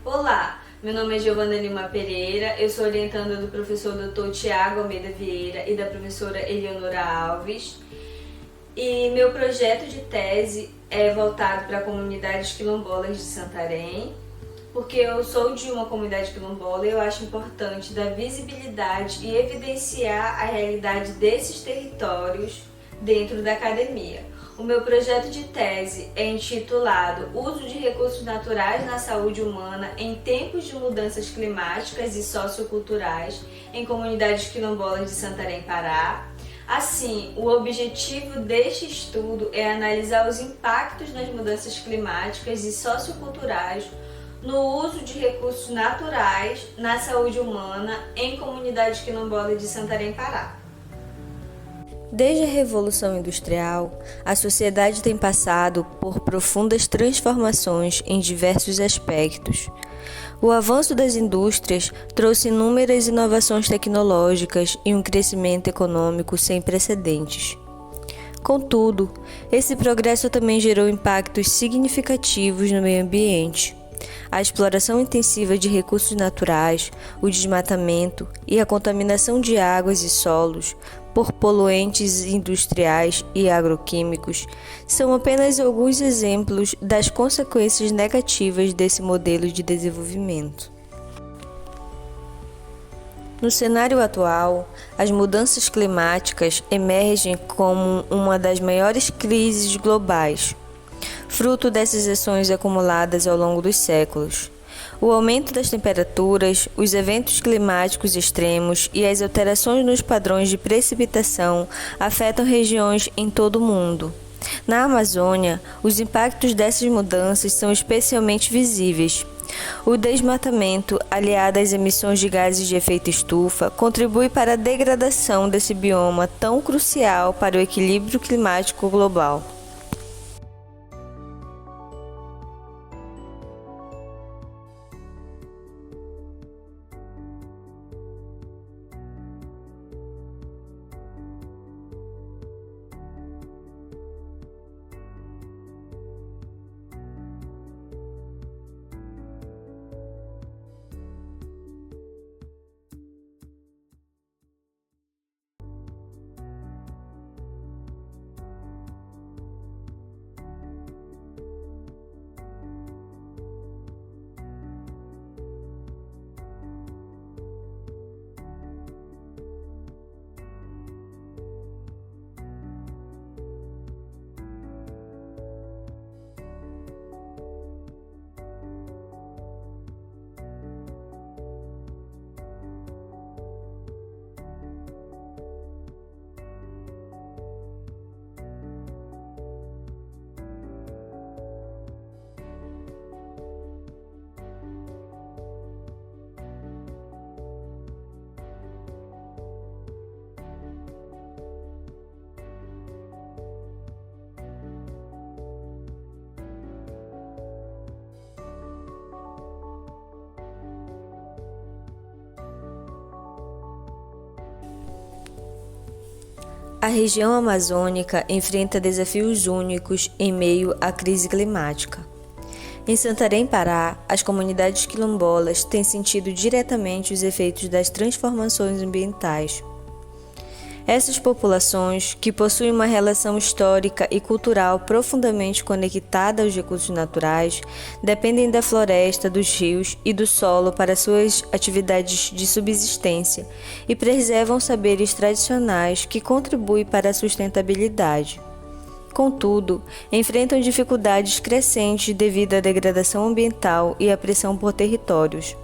Olá, meu nome é Giovana Lima Pereira, eu sou orientanda do professor Dr. Tiago Almeida Vieira e da professora Eleonora Alves. E meu projeto de tese é voltado para comunidades quilombolas de Santarém, porque eu sou de uma comunidade quilombola e eu acho importante dar visibilidade e evidenciar a realidade desses territórios dentro da academia. O meu projeto de tese é intitulado Uso de recursos naturais na saúde humana em tempos de mudanças climáticas e socioculturais em comunidades quilombolas de Santarém, Pará. Assim, o objetivo deste estudo é analisar os impactos das mudanças climáticas e socioculturais no uso de recursos naturais na saúde humana em comunidades quilombolas de Santarém, Pará. Desde a Revolução Industrial, a sociedade tem passado por profundas transformações em diversos aspectos. O avanço das indústrias trouxe inúmeras inovações tecnológicas e um crescimento econômico sem precedentes. Contudo, esse progresso também gerou impactos significativos no meio ambiente. A exploração intensiva de recursos naturais, o desmatamento e a contaminação de águas e solos por poluentes industriais e agroquímicos são apenas alguns exemplos das consequências negativas desse modelo de desenvolvimento. No cenário atual, as mudanças climáticas emergem como uma das maiores crises globais, fruto dessas ações acumuladas ao longo dos séculos. O aumento das temperaturas, os eventos climáticos extremos e as alterações nos padrões de precipitação afetam regiões em todo o mundo. Na Amazônia, os impactos dessas mudanças são especialmente visíveis. O desmatamento, aliado às emissões de gases de efeito estufa, contribui para a degradação desse bioma tão crucial para o equilíbrio climático global. A região amazônica enfrenta desafios únicos em meio à crise climática. Em Santarém, Pará, as comunidades quilombolas têm sentido diretamente os efeitos das transformações ambientais. Essas populações, que possuem uma relação histórica e cultural profundamente conectada aos recursos naturais, dependem da floresta, dos rios e do solo para suas atividades de subsistência e preservam saberes tradicionais que contribuem para a sustentabilidade. Contudo, enfrentam dificuldades crescentes devido à degradação ambiental e à pressão por territórios.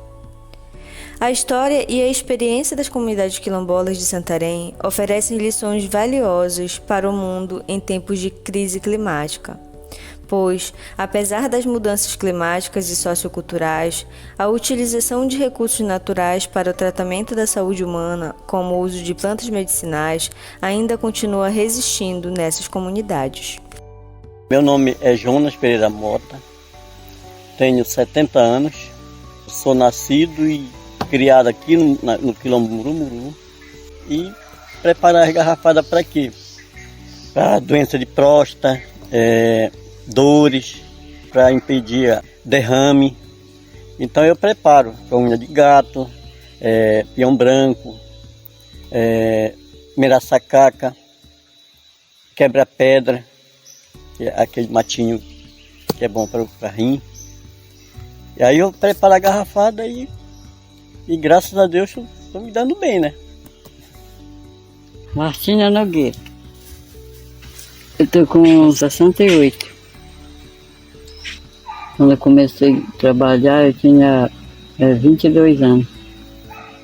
A história e a experiência das comunidades quilombolas de Santarém oferecem lições valiosas para o mundo em tempos de crise climática, pois, apesar das mudanças climáticas e socioculturais, a utilização de recursos naturais para o tratamento da saúde humana, como o uso de plantas medicinais, ainda continua resistindo nessas comunidades. Meu nome é Jonas Pereira Mota, tenho 70 anos, sou nascido e criado aqui no Quilombo Murumuru e preparar as garrafadas para quê? Para doença de próstata, dores, para impedir derrame Então eu preparo para unha de gato, peão branco, miraçacaca, quebra-pedra, que é aquele matinho que é bom para o carrinho. E aí eu preparo a garrafada e graças a Deus estou me dando bem, né? Martina Nogueira. Eu estou com 68. Quando eu comecei a trabalhar, eu tinha 22 anos.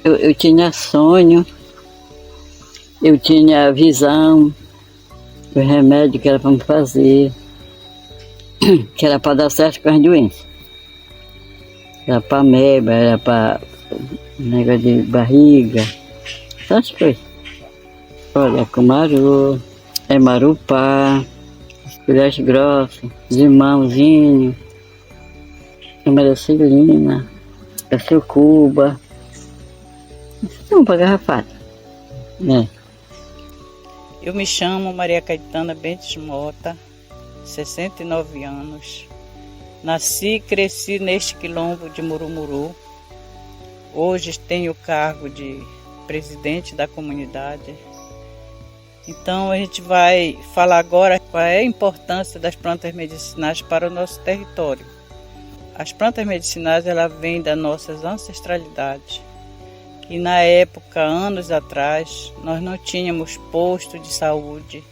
Eu tinha sonho, eu tinha visão, o remédio que era para me fazer, que era para dar certo com as doenças. Era para ameba, era para negócio de barriga, essas coisas. Olha, cumaru, marupá, colheres grossas, limãozinho, amaracilina, sucuba. Não para garrafada, né? Eu me chamo Maria Caetana Bentes Mota, 69 anos. Nasci e cresci neste quilombo de Murumuru. Hoje tenho o cargo de presidente da comunidade. Então a gente vai falar agora qual é a importância das plantas medicinais para o nosso território. As plantas medicinais elas vêm das nossas ancestralidades. E na época, anos atrás, nós não tínhamos posto de saúde,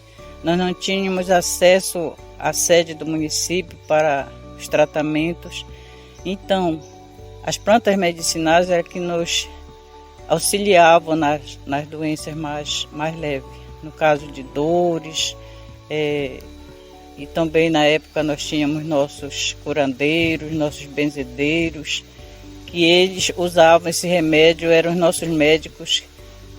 nós não tínhamos acesso à sede do município para os tratamentos. Então, as plantas medicinais eram que nos auxiliavam nas doenças mais leves, no caso de dores, e também na época nós tínhamos nossos curandeiros, nossos benzedeiros, que eles usavam esse remédio, eram os nossos médicos,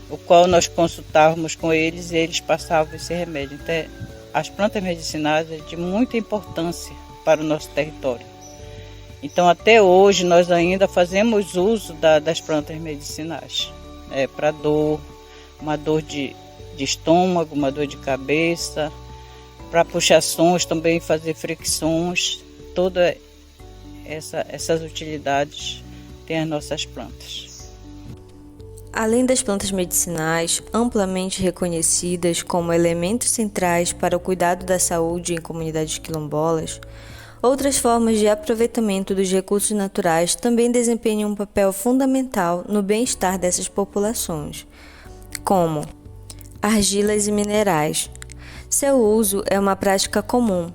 o qual nós consultávamos com eles e eles passavam esse remédio. Então, as plantas medicinais são de muita importância para o nosso território. Então, até hoje, nós ainda fazemos uso das plantas medicinais. Para dor, uma dor de estômago, uma dor de cabeça, para puxações também, fazer fricções, todas essas utilidades têm as nossas plantas. Além das plantas medicinais, amplamente reconhecidas como elementos centrais para o cuidado da saúde em comunidades quilombolas, outras formas de aproveitamento dos recursos naturais também desempenham um papel fundamental no bem-estar dessas populações, como argilas e minerais. Seu uso é uma prática comum.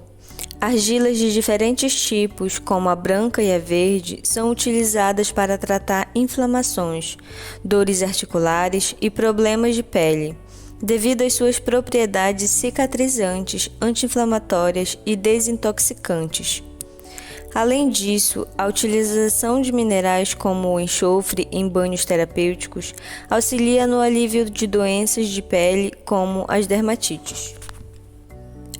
Argilas de diferentes tipos, como a branca e a verde, são utilizadas para tratar inflamações, dores articulares e problemas de pele, devido às suas propriedades cicatrizantes, anti-inflamatórias e desintoxicantes. Além disso, a utilização de minerais como o enxofre em banhos terapêuticos auxilia no alívio de doenças de pele como as dermatites.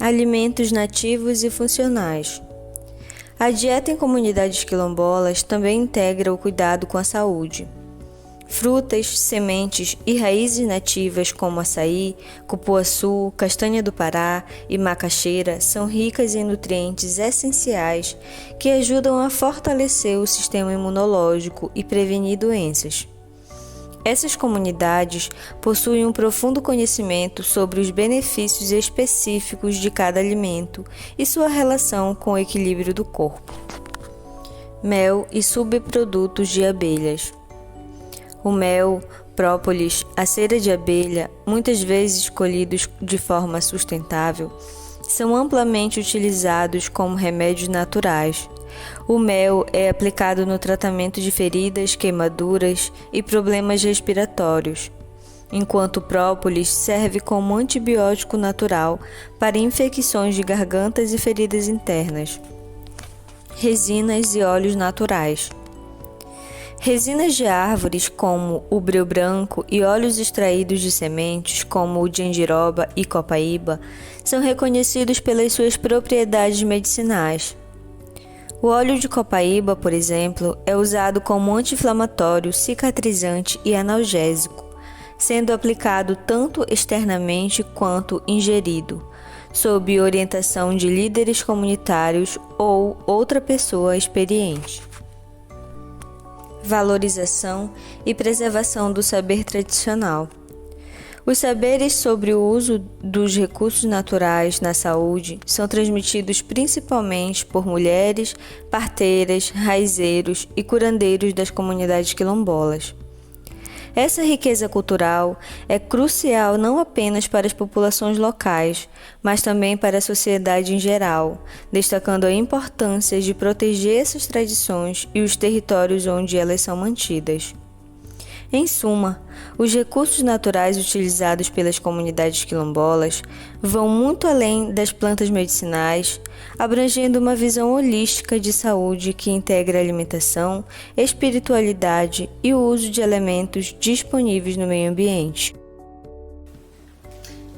Alimentos nativos e funcionais. A dieta em comunidades quilombolas também integra o cuidado com a saúde. Frutas, sementes e raízes nativas como açaí, cupuaçu, castanha do Pará e macaxeira são ricas em nutrientes essenciais que ajudam a fortalecer o sistema imunológico e prevenir doenças. Essas comunidades possuem um profundo conhecimento sobre os benefícios específicos de cada alimento e sua relação com o equilíbrio do corpo. Mel e subprodutos de abelhas. O mel, própolis, a cera de abelha, muitas vezes colhidos de forma sustentável, são amplamente utilizados como remédios naturais. O mel é aplicado no tratamento de feridas, queimaduras e problemas respiratórios, enquanto o própolis serve como antibiótico natural para infecções de gargantas e feridas internas. Resinas e óleos naturais. Resinas de árvores como o breu branco e óleos extraídos de sementes como o jandiroba e copaíba são reconhecidos pelas suas propriedades medicinais. O óleo de copaíba, por exemplo, é usado como anti-inflamatório, cicatrizante e analgésico, sendo aplicado tanto externamente quanto ingerido, sob orientação de líderes comunitários ou outra pessoa experiente. valorização e preservação do saber tradicional. Os saberes sobre o uso dos recursos naturais na saúde são transmitidos principalmente por mulheres, parteiras, raizeiros e curandeiros das comunidades quilombolas. Essa riqueza cultural é crucial não apenas para as populações locais, mas também para a sociedade em geral, destacando a importância de proteger essas tradições e os territórios onde elas são mantidas. Em suma, os recursos naturais utilizados pelas comunidades quilombolas vão muito além das plantas medicinais, abrangendo uma visão holística de saúde que integra alimentação, espiritualidade e o uso de elementos disponíveis no meio ambiente.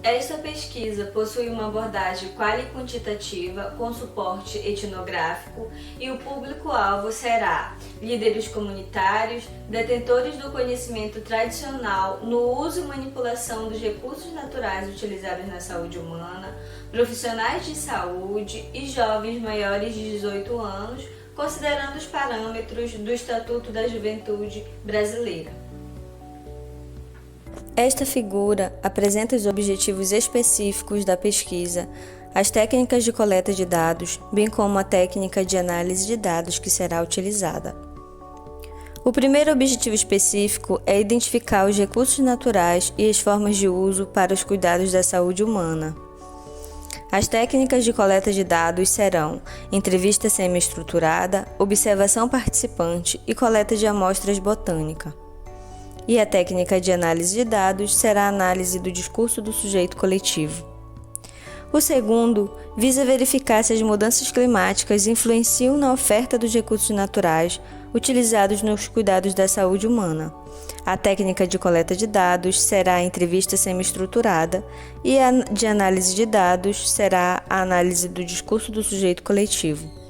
Esta pesquisa possui uma abordagem quali-quantitativa com suporte etnográfico e o público-alvo será líderes comunitários, detentores do conhecimento tradicional no uso e manipulação dos recursos naturais utilizados na saúde humana, profissionais de saúde e jovens maiores de 18 anos, considerando os parâmetros do Estatuto da Juventude Brasileira. Esta figura apresenta os objetivos específicos da pesquisa, as técnicas de coleta de dados, bem como a técnica de análise de dados que será utilizada. O primeiro objetivo específico é identificar os recursos naturais e as formas de uso para os cuidados da saúde humana. As técnicas de coleta de dados serão entrevista semi-estruturada, observação participante e coleta de amostras botânica. E a técnica de análise de dados será a análise do discurso do sujeito coletivo. O segundo visa verificar se as mudanças climáticas influenciam na oferta dos recursos naturais utilizados nos cuidados da saúde humana. A técnica de coleta de dados será a entrevista semi-estruturada e a de análise de dados será a análise do discurso do sujeito coletivo.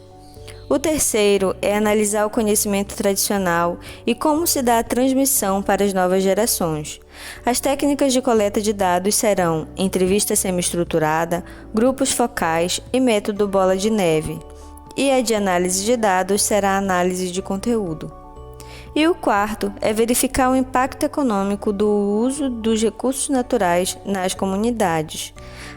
O terceiro é analisar o conhecimento tradicional e como se dá a transmissão para as novas gerações. As técnicas de coleta de dados serão entrevista semi-estruturada, grupos focais e método bola de neve. E a de análise de dados será a análise de conteúdo. E o quarto é verificar o impacto econômico do uso dos recursos naturais nas comunidades.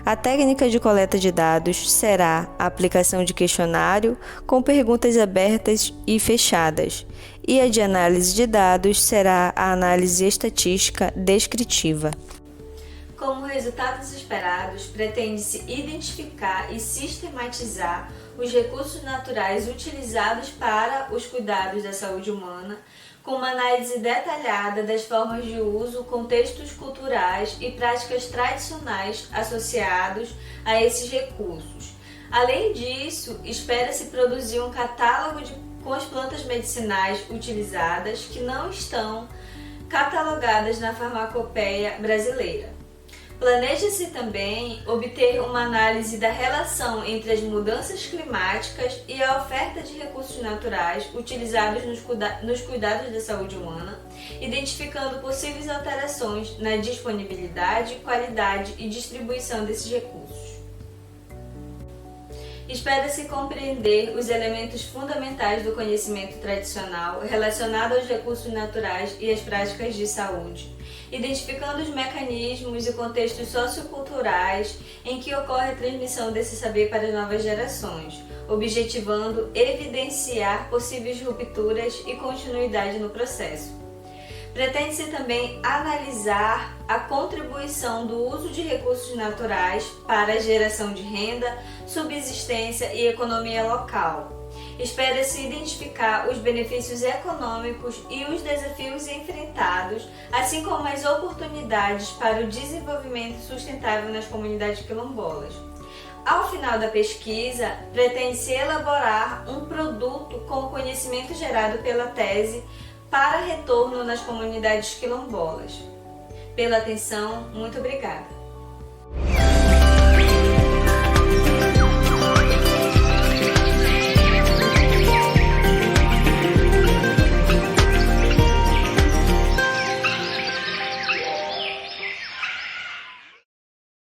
A técnica de coleta de dados será a aplicação de questionário com perguntas abertas e fechadas, e a de análise de dados será a análise estatística descritiva. Como resultados esperados, pretende-se identificar e sistematizar os recursos naturais utilizados para os cuidados da saúde humana, com uma análise detalhada das formas de uso, contextos culturais e práticas tradicionais associados a esses recursos. Além disso, espera-se produzir um catálogo com as plantas medicinais utilizadas que não estão catalogadas na farmacopeia brasileira. Planeja-se também obter uma análise da relação entre as mudanças climáticas e a oferta de recursos naturais utilizados nos cuidados da saúde humana, identificando possíveis alterações na disponibilidade, qualidade e distribuição desses recursos. Espera-se compreender os elementos fundamentais do conhecimento tradicional relacionado aos recursos naturais e às práticas de saúde, identificando os mecanismos e contextos socioculturais em que ocorre a transmissão desse saber para as novas gerações, objetivando evidenciar possíveis rupturas e continuidade no processo. Pretende-se também analisar a contribuição do uso de recursos naturais para a geração de renda, subsistência e economia local. Espera-se identificar os benefícios econômicos e os desafios enfrentados, assim como as oportunidades para o desenvolvimento sustentável nas comunidades quilombolas. Ao final da pesquisa, pretende-se elaborar um produto com o conhecimento gerado pela tese para retorno nas comunidades quilombolas. Pela atenção, muito obrigada.